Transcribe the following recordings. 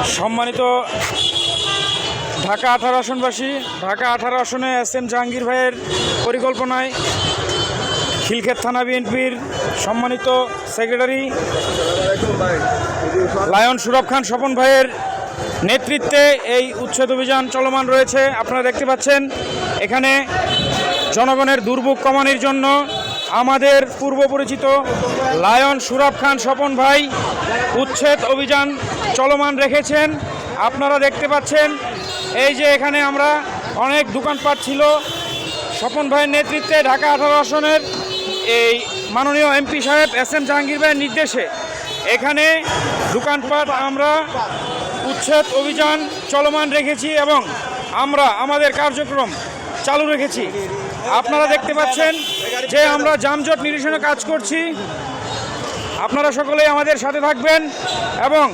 সম্মানিত ঢাকা 18 আসনবাসী, ঢাকা 18 আসনে এস.এম. জাহাঙ্গীর ভাইয়ের পরিকল্পনায় খিলক্ষেত থানা বিএনপির সম্মানিত সেক্রেটারি লায়ন সুরভ খান স্বপন ভাইয়ের নেতৃত্বে এই উচ্ছেদ অভিযান চলমান রয়েছে। আপনারা দেখতে পাচ্ছেন এখানে জনগণের দুর্ভোগ কমানোর জন্য আমাদের পূর্ব পরিচিত লায়ন সুরভ খান স্বপন ভাই উচ্ছেদ অভিযান চলমান রেখেছেন। আপনারা দেখতে পাচ্ছেন এই যে এখানে আমরা অনেক দোকানপাট ছিল, স্বপন ভাইয়ের নেতৃত্বে ঢাকা 18 আসনের এই মাননীয় এমপি সাহেব এস.এম. জাহাঙ্গীর ভাইয়ের নির্দেশে এখানে দোকানপাট আমরা উচ্ছেদ অভিযান চলমান রেখেছি এবং আমরা আমাদের কার্যক্রম চালু রেখেছি। আপনারা দেখতে পাচ্ছেন যে আমরা যানজট নিরসনে কাজ করছি। আপনারা সকলেই আমাদের সাথে থাকবেন এবং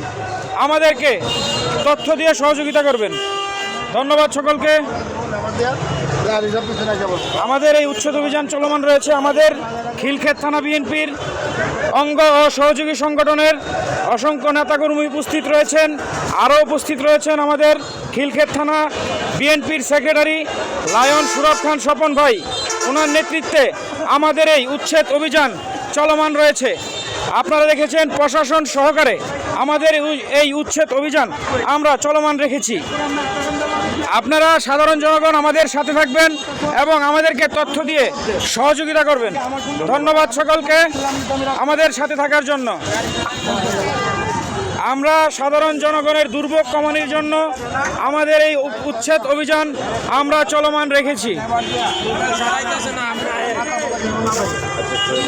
আমাদেরকে তথ্য দিয়ে সহযোগিতা করবেন। ধন্যবাদ সকলকে। আমাদের এই উচ্ছেদ অভিযান চলমান রয়েছে। আমাদের খিলক্ষেত থানা বিএনপির অঙ্গ ও সহযোগী সংগঠনের অসংখ্য নেতাকর্মী উপস্থিত রয়েছেন। আরও উপস্থিত রয়েছেন আমাদের খিলক্ষেত থানা বিএনপির সেক্রেটারি লায়ন সুরভ খান স্বপন ভাই। ওনার নেতৃত্বে আমাদের এই উচ্ছেদ অভিযান চলমান রয়েছে। আপনারা দেখেছেন প্রশাসন সহকারে আমাদের এই উচ্ছেদ অভিযান আমরা চলমান রেখেছি। আপনারা সাধারণ জনগণ আমাদের সাথে থাকবেন এবং আমাদেরকে তথ্য দিয়ে সহযোগিতা করবেন। ধন্যবাদ সকলকে আমাদের সাথে থাকার জন্য। আমরা সাধারণ জনগণের দুর্ভোগ কমানোর জন্য আমাদের এই উচ্ছেদ অভিযান আমরা চলমান রেখেছি।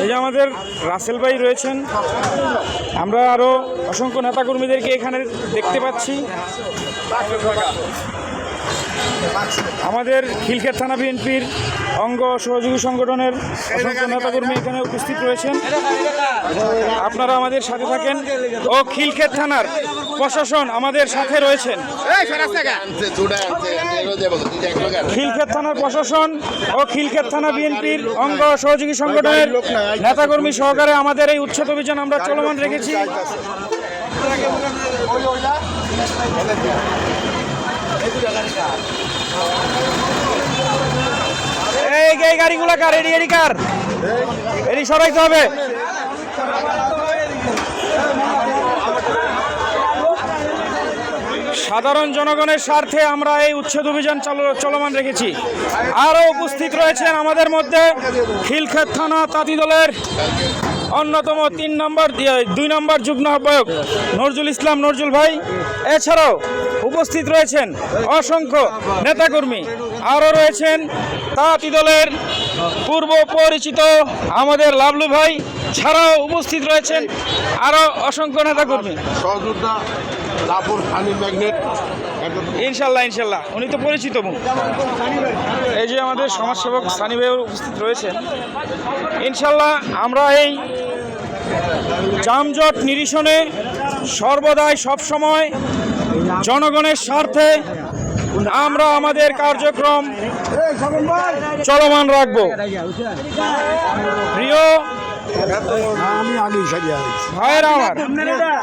এই যে আমাদের রাসেল ভাই রয়েছেন, আমরা আরও অসংখ্য নেতাকর্মীদেরকে এখানে দেখতে পাচ্ছি। আমাদের খিলক্ষেত থানা বিএনপির অঙ্গ সহযোগী সংগঠনের অসংখ্য নেতাকর্মী এখানে উপস্থিত রয়েছেন। আপনারা আমাদের সাথে থাকেন ও খিলক্ষেত থানার প্রশাসন আমাদের সাথে রয়েছেন। খিলক্ষেত থানার প্রশাসন ও খিলক্ষেত থানা বিএনপির অঙ্গ সহযোগী সংগঠনের নেতাকর্মী সহকারে আমাদের এই উচ্ছেদ অভিযান আমরা চলমান রেখেছি। এই গাড়িগুলা কার? এডি কার? এডি সরাইতে হবে। সাধারণ জনগণের স্বার্থে আমরা এই উচ্ছেদ অভিযান চলমান রেখেছি। আরও উপস্থিত রয়েছেন আমাদের মধ্যে খিলক্ষেত থানা তাঁতি দলের অন্যতম 2 নম্বর যুগ্ম আহ্বায়ক নজরুল ইসলাম নজরুল ভাই। এছাড়াও উপস্থিত রয়েছেন অসংখ্য নেতাকর্মী। আরও রয়েছেন তাঁতি দলের পূর্ব পরিচিত আমাদের লাবলু ভাই ছাড়াও উপস্থিত রয়েছেন আরও অসংখ্য নেতাকর্মী। ইনশাল্লাহ ইনশাল্লাহ উনি তো পরিচিত মুখ। এই যে আমাদের সমাজসেবক সানি ভাইও উপস্থিত রয়েছেন। ইনশাল্লাহ আমরা এই যানজট নিরসনে সর্বদাই সবসময় জনগণের স্বার্থে আমরা আমাদের কার্যক্রম চলমান রাখব। প্রিয় ভাইয়েরা আমার,